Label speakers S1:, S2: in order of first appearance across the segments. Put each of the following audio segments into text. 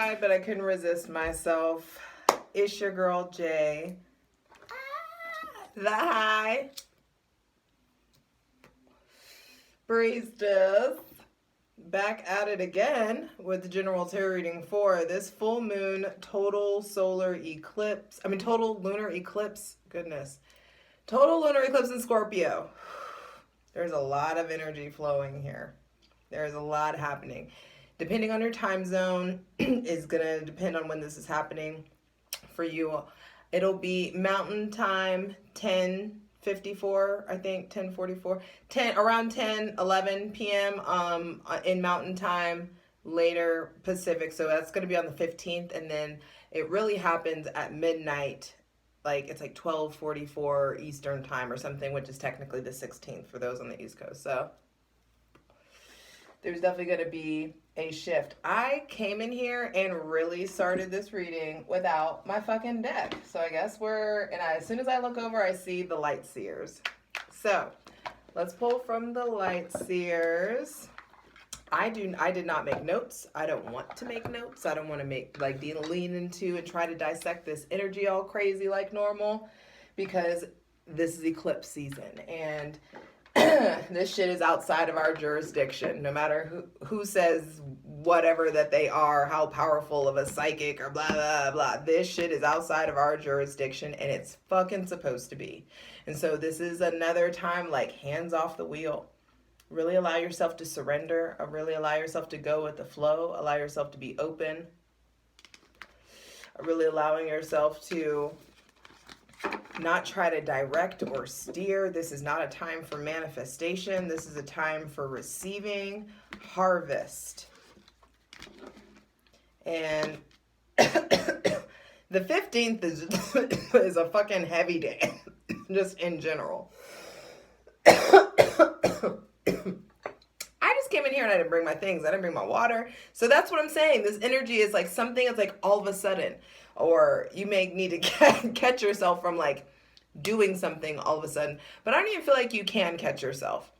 S1: tried, but I couldn't resist myself. It's your girl, Jay. The high. Baristas. Back at it again with the general tarot reading for this full moon total solar eclipse. Total lunar eclipse. Goodness. Total lunar eclipse in Scorpio. There's a lot of energy flowing here. There's a lot happening. Depending on your time zone is going to depend on when this is happening for you. It'll be mountain time 10:54, I think 10:44, around 10:11 p.m. In mountain time, later Pacific. So that's going to be on the 15th, and then it really happens at midnight. It's like 12:44 Eastern time or something, which is technically the 16th for those on the East Coast. So there's definitely going to be a shift. I came in here and really started this reading without my fucking deck. So I guess as soon as I look over, I see the light seers. So let's pull from the light seers. I did not make notes. I don't want to make notes. I don't want to lean into and try to dissect this energy all crazy like normal, because this is eclipse season and this shit is outside of our jurisdiction. No matter who says whatever that they are, how powerful of a psychic or blah, blah, blah. This shit is outside of our jurisdiction, and it's fucking supposed to be. And so this is another time, hands off the wheel. Really allow yourself to surrender. Really allow yourself to go with the flow. Allow yourself to be open. Really allowing yourself to not try to direct or steer. This is not a time for manifestation. This is a time for receiving harvest. And the 15th is a fucking heavy day, just in general. I just came in here and I didn't bring my things. I didn't bring my water. So that's what I'm saying. This energy is something that's all of a sudden. Or you may need to catch yourself from doing something all of a sudden. But I don't even feel like you can catch yourself.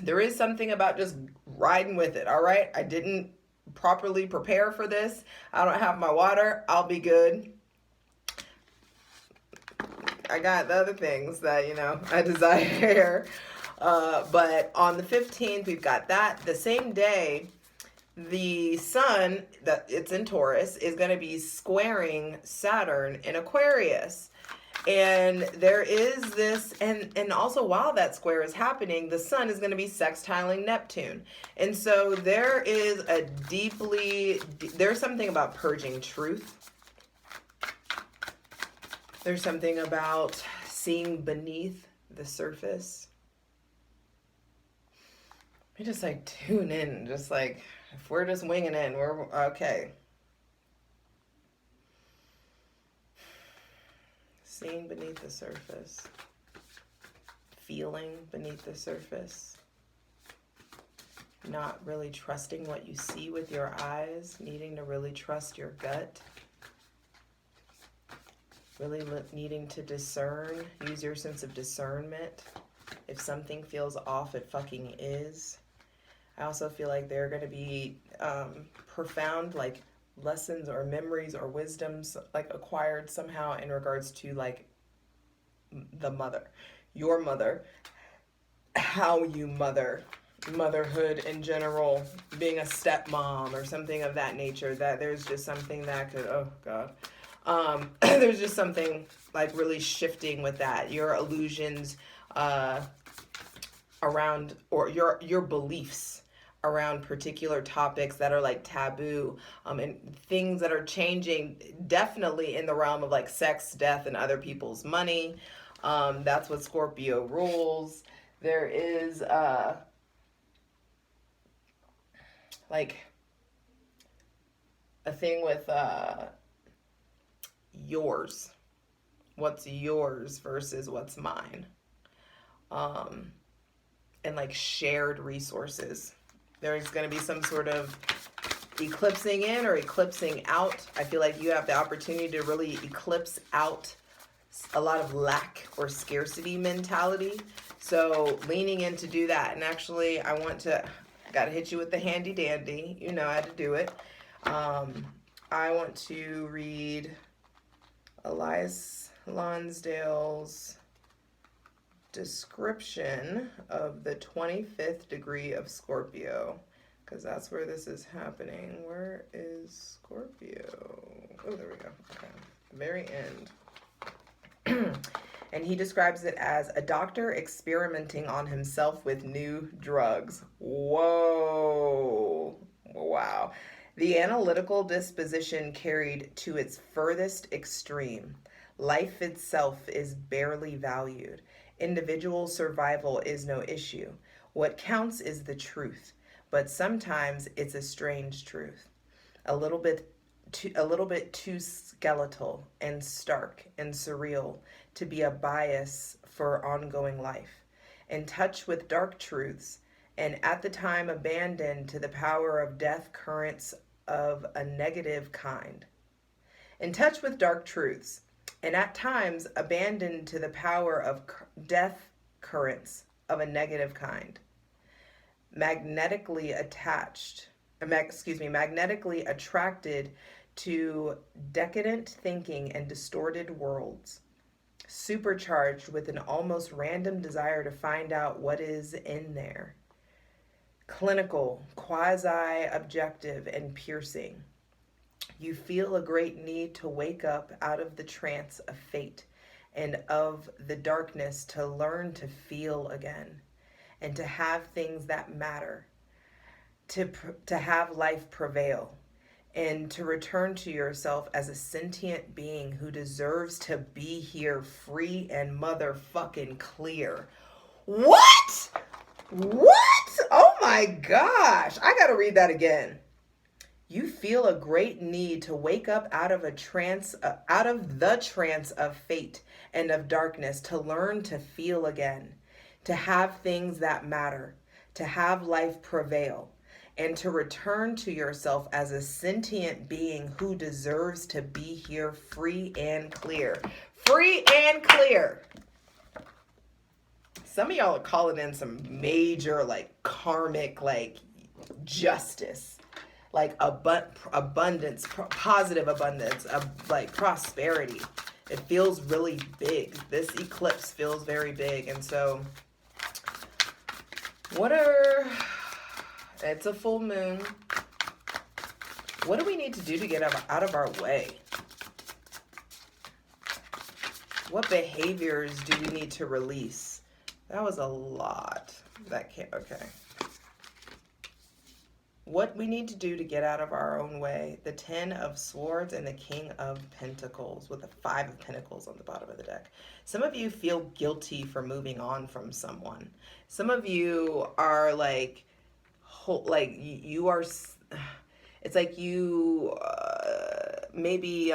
S1: There is something about just riding with it, all right? I didn't properly prepare for this. I don't have my water. I'll be good. I got the other things that, I desire. But on the 15th, we've got that. The same day, the sun, that it's in Taurus, is going to be squaring Saturn in Aquarius. And there is this, and also while that square is happening, the sun is going to be sextiling Neptune. And so there is there's something about purging truth. There's something about seeing beneath the surface. We just tune in, just if we're just winging in, we're okay. Seeing beneath the surface. Feeling beneath the surface. Not really trusting what you see with your eyes. Needing to really trust your gut. Really needing to discern. Use your sense of discernment. If something feels off, it fucking is. I also feel like there are going to be profound lessons or memories or wisdoms acquired somehow in regards to the mother, your mother, how you motherhood in general, being a stepmom or something of that nature. That there's just something that could, oh God, there's just something really shifting with that. Your illusions around, or your beliefs around particular topics that are taboo, and things that are changing definitely in the realm of sex, death, and other people's money. That's what Scorpio rules. There is a thing with yours. What's yours versus what's mine. And shared resources. There's going to be some sort of eclipsing in or eclipsing out. I feel like you have the opportunity to really eclipse out a lot of lack or scarcity mentality. So leaning in to do that. And actually, I got to hit you with the handy dandy. You know how to do it. I want to read Elias Lonsdale's description of the 25th degree of Scorpio, because that's where this is happening. Where is Scorpio? Oh, there we go. Okay. Very end. And he describes it as a doctor experimenting on himself with new drugs. Whoa. Wow. The analytical disposition carried to its furthest extreme. Life itself is barely valued. Individual survival is no issue. What counts is the truth, but sometimes it's a strange truth. A little bit too skeletal and stark and surreal to be a bias for ongoing life. In touch with dark truths, and at the time abandoned to the power of death currents of a negative kind. In touch with dark truths, and at times abandoned to the power of death currents of a negative kind. Magnetically attracted to decadent thinking and distorted worlds, supercharged with an almost random desire to find out what is in there. Clinical, quasi-objective, and piercing. You feel a great need to wake up out of the trance of fate and of the darkness to learn to feel again and to have things that matter, to have life prevail, and to return to yourself as a sentient being who deserves to be here free and motherfucking clear. What? What? Oh my gosh. I gotta read that again. You feel a great need to wake up out of the trance of fate and of darkness to learn to feel again, to have things that matter, to have life prevail, and to return to yourself as a sentient being who deserves to be here free and clear. Free and clear. Some of y'all are calling in some major, like, karmic, like, justice. Like, abundance, positive abundance, like, prosperity. It feels really big. This eclipse feels very big. And so, it's a full moon. What do we need to do to get out of our way? What behaviors do we need to release? That was a lot. Okay. What we need to do to get out of our own way. The 10 of Swords and the King of Pentacles with the 5 of Pentacles on the bottom of the deck. Some of you feel guilty for moving on from someone. Some of you are like you are, it's like you maybe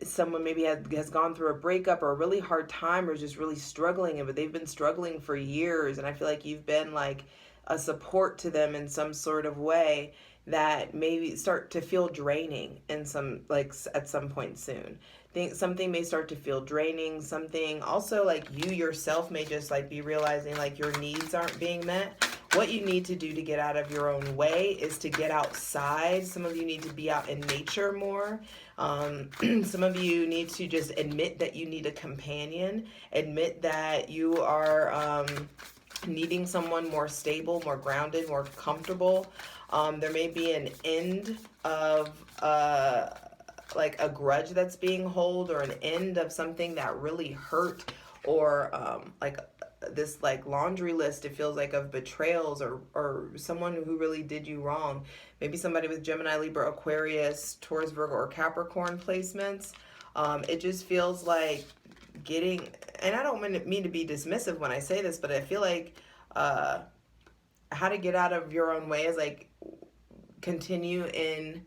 S1: someone maybe has gone through a breakup or a really hard time or just really struggling, but they've been struggling for years, and I feel like you've been like a support to them in some sort of way that maybe start to feel draining in some, like, at some point soon. Something may start to feel draining. Something also, like, you yourself may just like be realizing like your needs aren't being met. What you need to do to get out of your own way is to get outside. Some of you need to be out in nature more. Some of you need to just admit that you need a companion. Admit that you are needing someone more stable, more grounded, more comfortable. There may be an end of like a grudge that's being held, or an end of something that really hurt, or like this like laundry list, it feels like, of betrayals, or someone who really did you wrong. Maybe somebody with Gemini, Libra, Aquarius, Taurus, Virgo, or Capricorn placements. It just feels like getting, and I don't mean to be dismissive when I say this, but I feel like how to get out of your own way is like continue in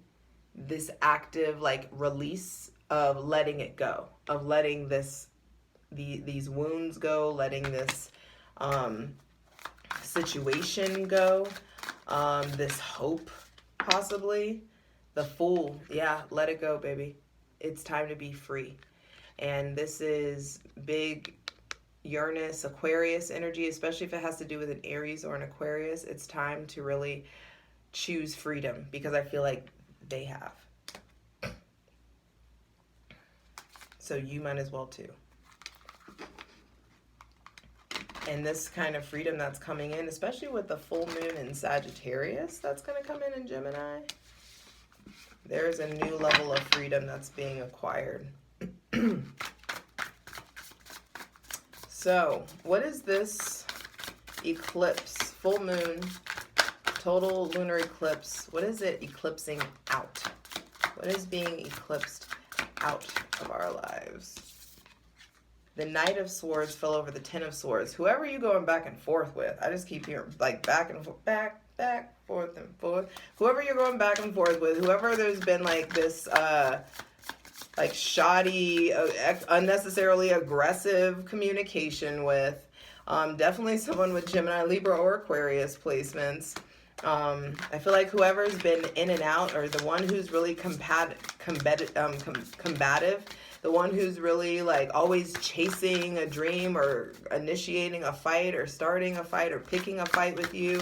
S1: this active like release of letting it go, of letting these wounds go, letting this situation go, this hope possibly. The Fool, yeah, let it go, baby. It's time to be free. And this is big Uranus, Aquarius energy, especially if it has to do with an Aries or an Aquarius. It's time to really choose freedom, because I feel like they have. So you might as well too. And this kind of freedom that's coming in, especially with the full moon in Sagittarius that's going to come in Gemini, there's a new level of freedom that's being acquired. So, what is this eclipse, full moon, total lunar eclipse? What is it eclipsing out? What is being eclipsed out of our lives? The Knight of Swords fell over the Ten of Swords. Whoever you're going back and forth with, I just keep hearing like back and forth, back, forth and forth. Whoever you're going back and forth with, whoever there's been like this, like shoddy, unnecessarily aggressive communication with, definitely someone with Gemini, Libra, or Aquarius placements. I feel like whoever's been in and out, or the one who's really combative, the one who's really like always chasing a dream or initiating a fight or starting a fight or picking a fight with you.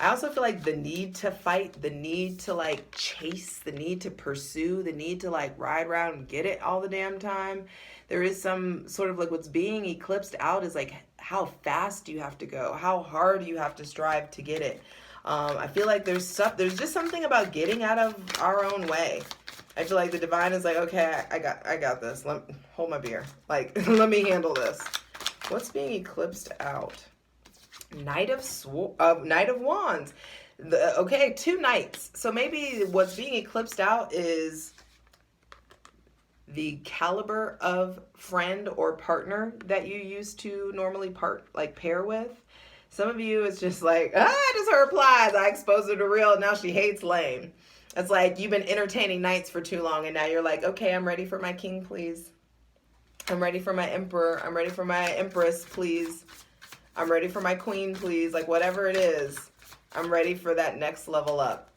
S1: I also feel like the need to fight, the need to like chase, the need to pursue, the need to like ride around and get it all the damn time. There is some sort of like what's being eclipsed out is like how fast you have to go, how hard you have to strive to get it. I feel like there's just something about getting out of our own way. I feel like the divine is like, okay, I got this. Hold my beer. Like, let me handle this. What's being eclipsed out? Knight of Wands. Okay, 2 knights. So maybe what's being eclipsed out is the caliber of friend or partner that you used to normally pair with. Some of you, it's just like, just her replies. I exposed her to real. Now she hates lame. It's like you've been entertaining knights for too long, and now you're like, okay, I'm ready for my king, please. I'm ready for my emperor. I'm ready for my empress, please. I'm ready for my queen, please. Like whatever it is, I'm ready for that next level up,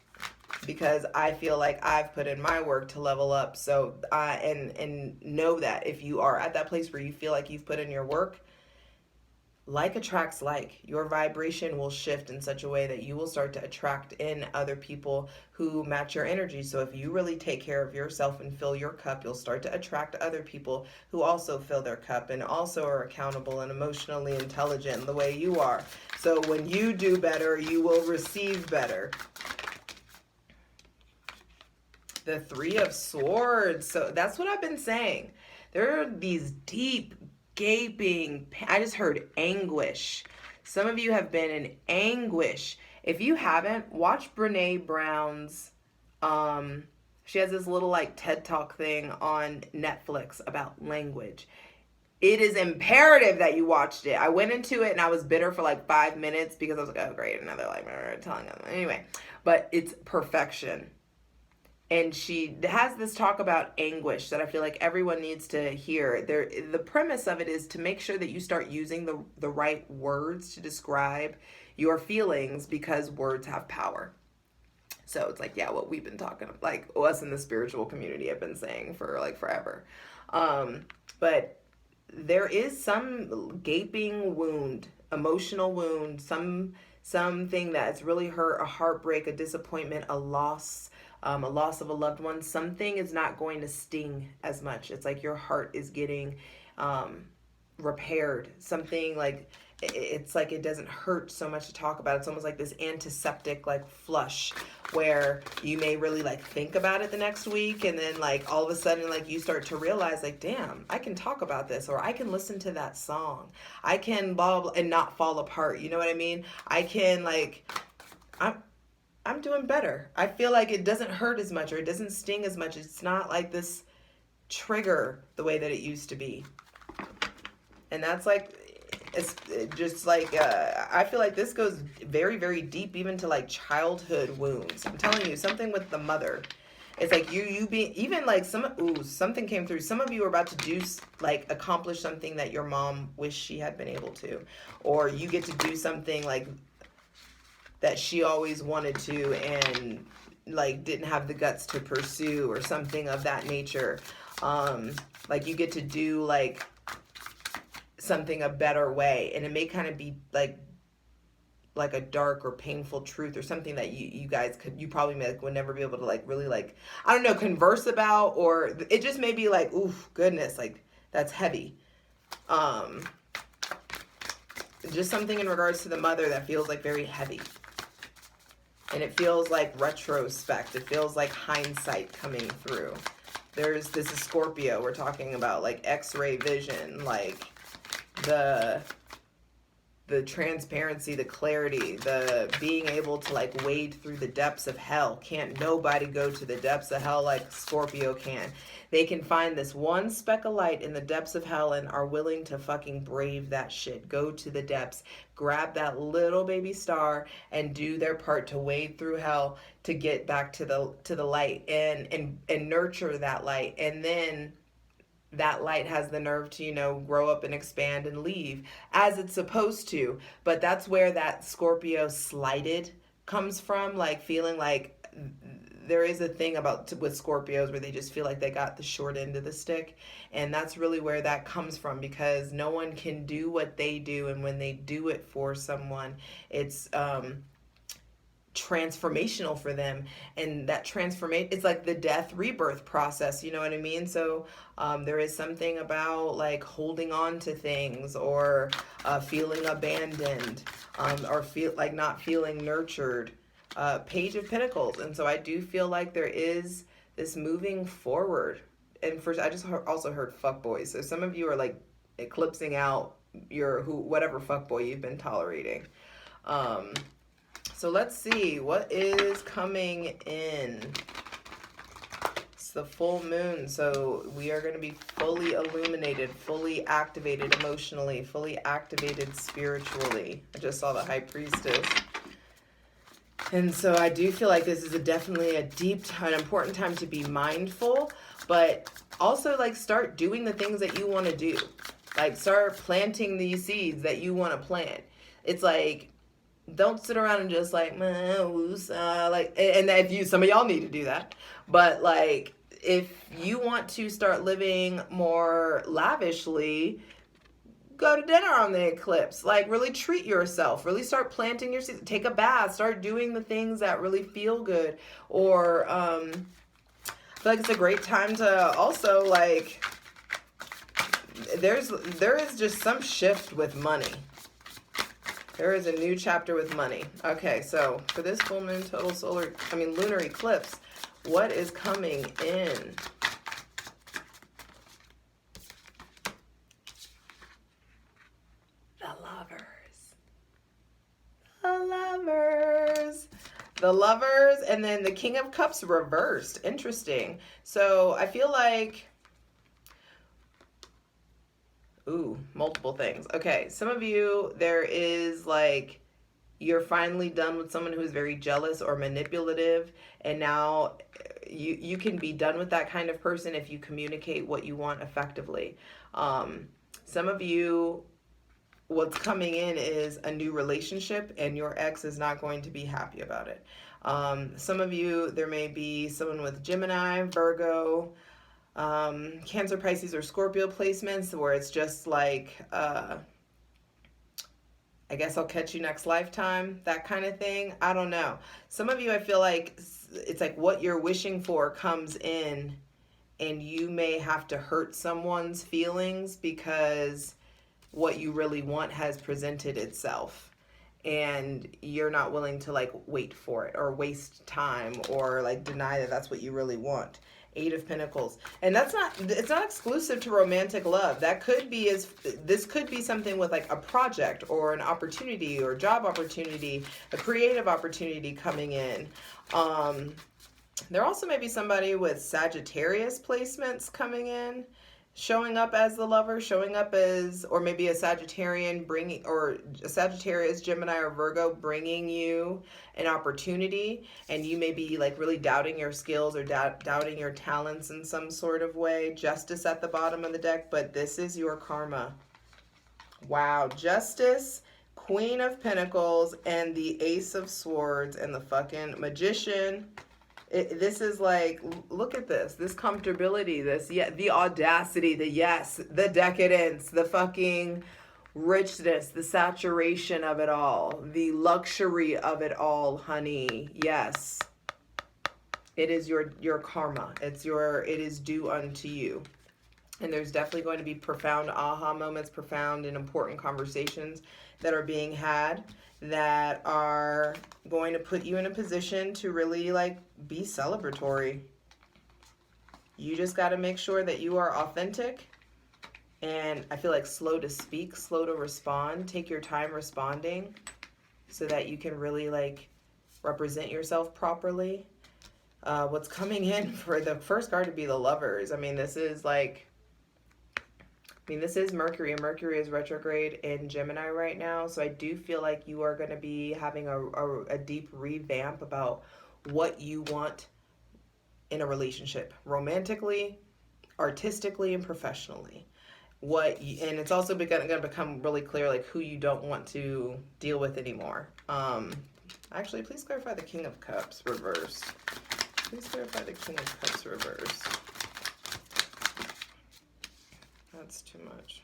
S1: because I feel like I've put in my work to level up. So and know that if you are at that place where you feel like you've put in your work, like attracts like. Your vibration will shift in such a way that you will start to attract in other people who match your energy. So if you really take care of yourself and fill your cup, you'll start to attract other people who also fill their cup and also are accountable and emotionally intelligent the way you are. So when you do better, you will receive better. The Three of Swords. So that's what I've been saying. There are these deep, gaping, I just heard anguish. Some of you have been in anguish. If you haven't, watch Brene Brown's, she has this little like TED Talk thing on Netflix about language. It is imperative that you watched it. I went into it and I was bitter for like 5 minutes because I was like, oh great, another like telling them. Anyway, but it's perfection. And she has this talk about anguish that I feel like everyone needs to hear. The premise of it is to make sure that you start using the right words to describe your feelings, because words have power. So it's like, yeah, what we've been talking about, like us in the spiritual community have been saying for like forever. But there is some gaping wound, emotional wound, something that's really hurt, a heartbreak, a disappointment, a loss of a loved one. Something is not going to sting as much. It's like your heart is getting repaired. Something like, it's like it doesn't hurt so much to talk about. It's almost like this antiseptic like flush where you may really like think about it the next week, and then like all of a sudden like you start to realize like, damn, I can talk about this, or I can listen to that song. I can blah, blah, and not fall apart. You know what I mean? I can like, I'm doing better. I feel like it doesn't hurt as much, or it doesn't sting as much. It's not like this trigger the way that it used to be. And that's like, it's just like, I feel like this goes very, very deep, even to like childhood wounds. I'm telling you, something with the mother. It's like you being, even like something came through. Some of you are about to do, like accomplish something that your mom wished she had been able to. Or you get to do something like that she always wanted to and like didn't have the guts to pursue, or something of that nature. Like you get to do like something a better way, and it may kind of be like like a dark or painful truth or something that you guys you probably would never be able to like really like, I don't know, converse about, or it just may be like, oof, goodness, like that's heavy. Just something in regards to the mother that feels like very heavy. And it feels like retrospect. It feels like hindsight coming through. This is Scorpio. We're talking about like X-ray vision, like the transparency, the clarity, the being able to like wade through the depths of hell. Can't nobody go to the depths of hell like Scorpio can. They can find this one speck of light in the depths of hell and are willing to fucking brave that shit. Go to the depths, grab that little baby star and do their part to wade through hell to get back to the light and nurture that light. And then that light has the nerve to, you know, grow up and expand and leave as it's supposed to. But that's where that Scorpio slighted comes from, like feeling like there is a thing about with Scorpios where they just feel like they got the short end of the stick. And that's really where that comes from, because no one can do what they do. And when they do it for someone, it's transformational for them, and that transformation, it's like the death rebirth process, you know what I mean? So there is something about like holding on to things, or feeling abandoned, or feel like not feeling nurtured. Page of Pentacles. And so I do feel like there is this moving forward. And first, I just also heard fuckboys. So some of you are like eclipsing out your whatever fuckboy you've been tolerating. So let's see what is coming in. It's the full moon, so we are going to be fully illuminated, fully activated emotionally, fully activated spiritually. I just saw the High Priestess. And so I do feel like this is definitely an important time to be mindful, but also like start doing the things that you want to do. Like start planting these seeds that you want to plant. It's like, don't sit around and just like, like, and if some of y'all need to do that, but like, if you want to start living more lavishly, go to dinner on the eclipse, like really treat yourself, really start planting your seeds, take a bath, start doing the things that really feel good. Or, I feel like it's a great time to also like, there is just some shift with money. There is a new chapter with money. Okay, so for this full moon, lunar eclipse, what is coming in? The Lovers. The Lovers. The Lovers, and then the King of Cups reversed. Interesting. So I feel like, ooh, multiple things. Okay, some of you, there is like, you're finally done with someone who's very jealous or manipulative, and now you can be done with that kind of person if you communicate what you want effectively. Some of you, what's coming in is a new relationship, and your ex is not going to be happy about it. Some of you, there may be someone with Gemini, Virgo, Cancer, Pisces, or Scorpio placements where it's just like, I guess I'll catch you next lifetime, that kind of thing. I don't know. Some of you, I feel like it's like what you're wishing for comes in, and you may have to hurt someone's feelings because what you really want has presented itself, and you're not willing to like wait for it or waste time or like deny that that's what you really want. Eight of Pentacles. And it's not exclusive to romantic love. This could be something with like a project or an opportunity or job opportunity, a creative opportunity coming in. There also may be somebody with Sagittarius placements coming in, showing up as the lover, showing up as, or maybe a Sagittarian or a Sagittarius, Gemini, or Virgo bringing you an opportunity, and you may be like really doubting your skills or doubting your talents in some sort of way. Justice at the bottom of the deck, but this is your karma. Wow, Justice, Queen of Pentacles, and the Ace of Swords, and the fucking Magician. This is like, look at this comfortability, the audacity, the decadence, the fucking richness, the saturation of it all, the luxury of it all, honey. Yes. It is your karma. It is due unto you. And there's definitely going to be profound aha moments, profound and important conversations that are being had that are going to put you in a position to really like be celebratory. You just got to make sure that you are authentic. And I feel like slow to speak, slow to respond. Take your time responding so that you can really like represent yourself properly. What's coming in for the first card to be the Lovers. I mean, this is Mercury, and Mercury is retrograde in Gemini right now. So I do feel like you are going to be having a deep revamp about what you want in a relationship, romantically, artistically, and professionally. And it's also going to become really clear like who you don't want to deal with anymore. Actually, please clarify the King of Cups reverse. Please clarify the King of Cups reverse. That's too much.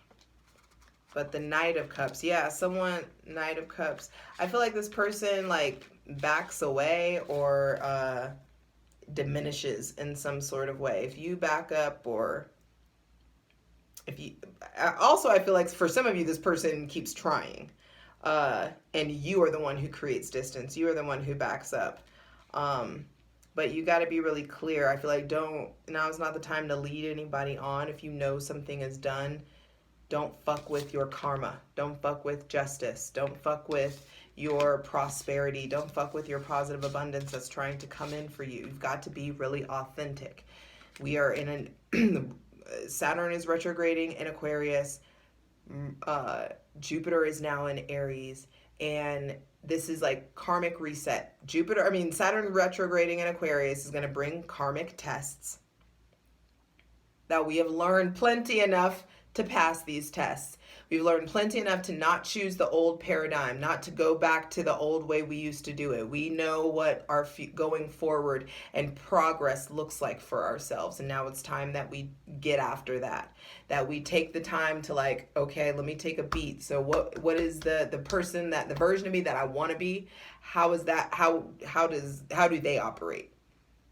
S1: But the Knight of Cups, yeah, Knight of Cups. I feel like this person like backs away or diminishes in some sort of way. If you back up or if you, also I feel like for some of you this person keeps trying, and you are the one who creates distance. You are the one who backs up. But you got to be really clear. I feel like now is not the time to lead anybody on. If you know something is done, don't fuck with your karma. Don't fuck with justice. Don't fuck with your prosperity. Don't fuck with your positive abundance that's trying to come in for you. You've got to be really authentic. We are in Saturn is retrograding in Aquarius. Jupiter is now in Aries. And this is like karmic reset. Saturn retrograding in Aquarius is going to bring karmic tests that we have learned plenty enough to pass these tests. We've learned plenty enough to not choose the old paradigm, not to go back to the old way we used to do it. We know what our going forward and progress looks like for ourselves. And now it's time that we get after that. That we take the time to like, okay, let me take a beat. So what is the person the version of me that I want to be? How is that? How do they operate?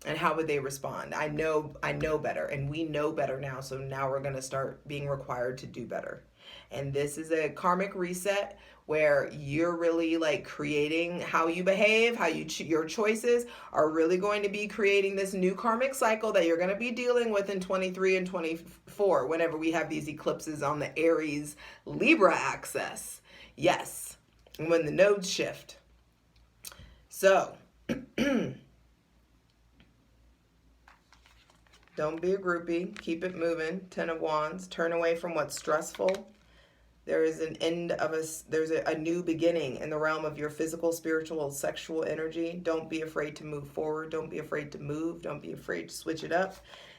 S1: And how would they respond? I know better, and we know better now. So now we're going to start being required to do better. And this is a karmic reset where you're really like creating how you behave, your choices are really going to be creating this new karmic cycle that you're going to be dealing with in 23 and 24 whenever we have these eclipses on the Aries Libra axis. Yes, when the nodes shift. So don't be a groupie. Keep it moving. 10 of Wands. Turn away from what's stressful. There is there's a new beginning in the realm of your physical, spiritual, sexual energy. Don't be afraid to move forward. Don't be afraid to move. Don't be afraid to switch it up.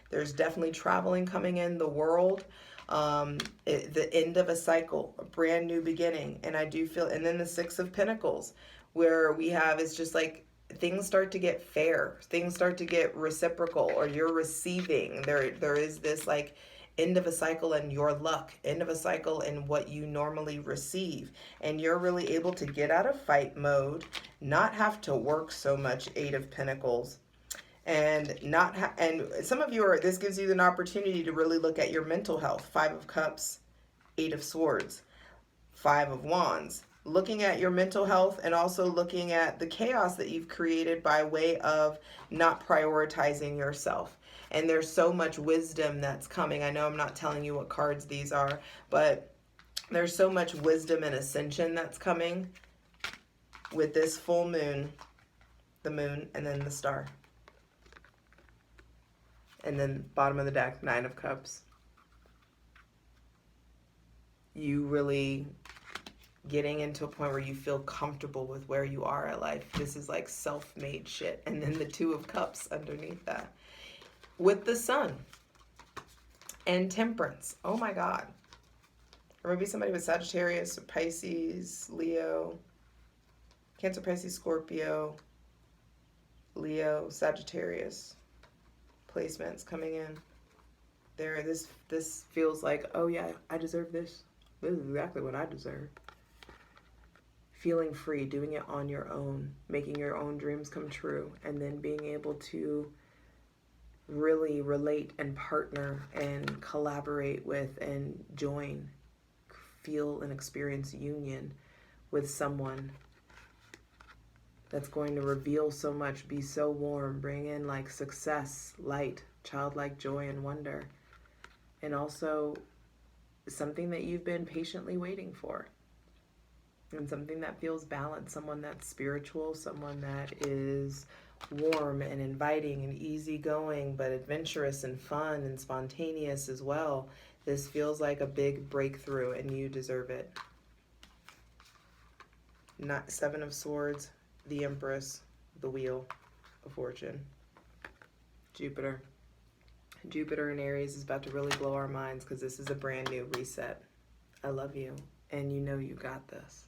S1: There's definitely traveling coming in the world. The end of a cycle, a brand new beginning. And I do feel, and then the Six of Pentacles, where we have, it's just like, things start to get fair. Things start to get reciprocal, or you're receiving. There is this like end of a cycle in your luck, end of a cycle in what you normally receive. And you're really able to get out of fight mode, not have to work so much, Eight of Pentacles. And and some of you this gives you an opportunity to really look at your mental health. Five of Cups, Eight of Swords, Five of Wands. Looking at your mental health and also looking at the chaos that you've created by way of not prioritizing yourself. And there's so much wisdom that's coming. I know I'm not telling you what cards these are, but there's so much wisdom and ascension that's coming with this full moon, the moon, and then the star. And then bottom of the deck, Nine of Cups. You really getting into a point where you feel comfortable with where you are at life. This is like self-made shit. And then the Two of Cups underneath that. With the Sun and Temperance. Oh my God. Or maybe somebody with Sagittarius, Pisces, Leo, Cancer, Pisces, Scorpio, Leo, Sagittarius. Placements coming in. This feels like, oh yeah, I deserve this. This is exactly what I deserve. Feeling free, doing it on your own, making your own dreams come true, and then being able to really relate and partner and collaborate with and join, feel and experience union with someone that's going to reveal so much, be so warm, bring in like success, light, childlike joy and wonder, and also something that you've been patiently waiting for, and something that feels balanced, someone that's spiritual, someone that is warm and inviting and easygoing, but adventurous and fun and spontaneous as well. This feels like a big breakthrough, and you deserve it. Not Seven of Swords, the Empress, the Wheel of Fortune. Jupiter. Jupiter in Aries is about to really blow our minds because this is a brand new reset. I love you, and you know you got this.